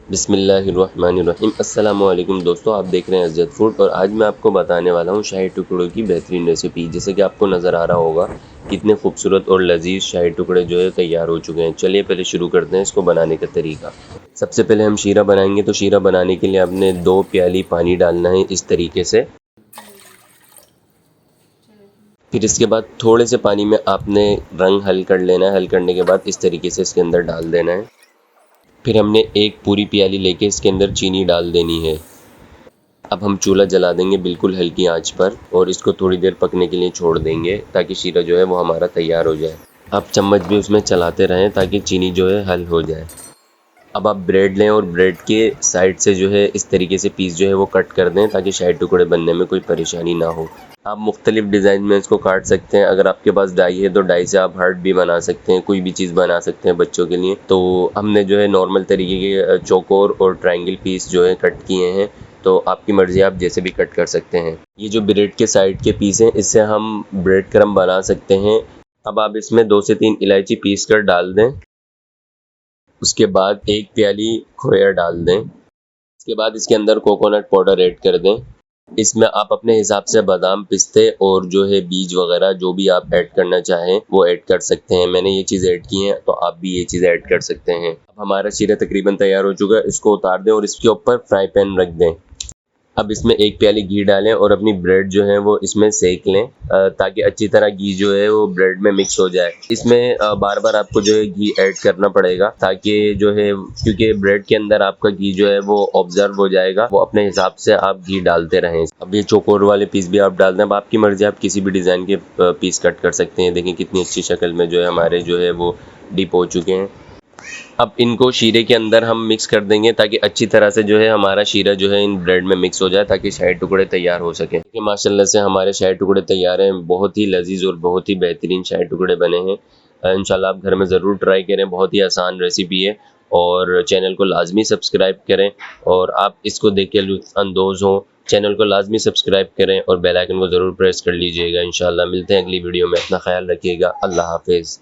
बिस्मिल्लाहिर्रहमानिर्रहीम। अस्सलामुअलैकुम दोस्तों, आप देख रहे हैं अज़द फूड और आज मैं आपको बताने वाला हूँ शाही टुकड़ों की बेहतरीन रेसिपी। जैसे कि आपको नज़र आ रहा होगा कितने खूबसूरत और लजीज शाही टुकड़े जो है तैयार हो चुके हैं। चलिए पहले शुरू करते हैं इसको बनाने का तरीका। सबसे पहले हम शीरा बनाएंगे, तो शीरा बनाने के लिए आपने 2 प्याली पानी डालना है इस तरीके से। फिर इसके बाद थोड़े से पानी में आपने रंग हल कर लेना है। हल करने के बाद इस तरीके से इसके अंदर डाल देना है। फिर हमने एक पूरी प्याली लेके इसके अंदर चीनी डाल देनी है। अब हम चूल्हा जला देंगे बिल्कुल हल्की आंच पर और इसको थोड़ी देर पकने के लिए छोड़ देंगे ताकि शीरा जो है वो हमारा तैयार हो जाए। आप चम्मच भी उसमें चलाते रहें ताकि चीनी जो है हल हो जाए। अब आप ब्रेड लें और ब्रेड के साइड से जो है इस तरीके से पीस जो है वो कट कर दें ताकि शाही टुकड़े बनने में कोई परेशानी ना हो। आप मुख्तलिफ डिज़ाइन में इसको काट सकते हैं। अगर आपके पास डाई है तो डाई से आप हार्ट भी बना सकते हैं, कोई भी चीज़ बना सकते हैं बच्चों के लिए। तो हमने जो है नॉर्मल तरीके के चौकोर और ट्रायंगल पीस जो है कट किए हैं, तो आपकी मर्ज़ी, आप जैसे भी कट कर सकते हैं। ये जो ब्रेड के साइड के पीस हैं इससे हम ब्रेड क्रम्ब बना सकते हैं। अब आप इसमें 2 से 3 इलायची पीस कर डाल दें। उसके बाद 1 प्याली खोया डाल दें। इसके बाद इसके अंदर कोकोनट पाउडर ऐड कर दें। इसमें आप अपने हिसाब से बादाम, पिस्ते और जो है बीज वगैरह जो भी आप ऐड करना चाहें वो ऐड कर सकते हैं। मैंने ये चीज़ ऐड की है तो आप भी ये चीज़ ऐड कर सकते हैं। अब हमारा शीरा तकरीबन तैयार हो चुका है। इसको उतार दें और इसके ऊपर फ्राई पैन रख दें। अब इसमें 1 प्याली घी डालें और अपनी ब्रेड जो है वो इसमें सेक लें ताकि अच्छी तरह घी जो है वो ब्रेड में मिक्स हो जाए। इसमें बार बार आपको जो है घी ऐड करना पड़ेगा ताकि जो है, क्योंकि ब्रेड के अंदर आपका घी जो है वो ऑब्जर्व हो जाएगा। वो अपने हिसाब से आप घी डालते रहें। अब ये चौकोर वाले पीस भी आप डाल दें। अब आपकी मर्जी, आप किसी भी डिज़ाइन के पीस कट कर सकते हैं। देखें कितनी अच्छी शक्ल में जो है हमारे जो है वो डिप हो चुके हैं। अब इनको शीरे के अंदर हम मिक्स कर देंगे ताकि अच्छी तरह से जो है हमारा शीरा जो है इन ब्रेड में मिक्स हो जाए ताकि शाही टुकड़े तैयार हो सकें। देखिए माशाल्लाह से हमारे शाही टुकड़े तैयार हैं। बहुत ही लजीज और बहुत ही बेहतरीन शाही टुकड़े बने हैं। इंशाल्लाह आप घर में ज़रूर ट्राई करें। बहुत ही आसान रेसिपी है और चैनल को लाजमी सब्सक्राइब करें और आप इसको देख के लुत्फ़अंदोज़ हों। चैनल को लाजमी सब्सक्राइब करें और बेल आइकन को ज़रूर प्रेस कर लीजिएगा। इंशाल्लाह मिलते हैं अगली वीडियो में। अपना ख्याल रखिएगा। अल्लाह हाफिज़।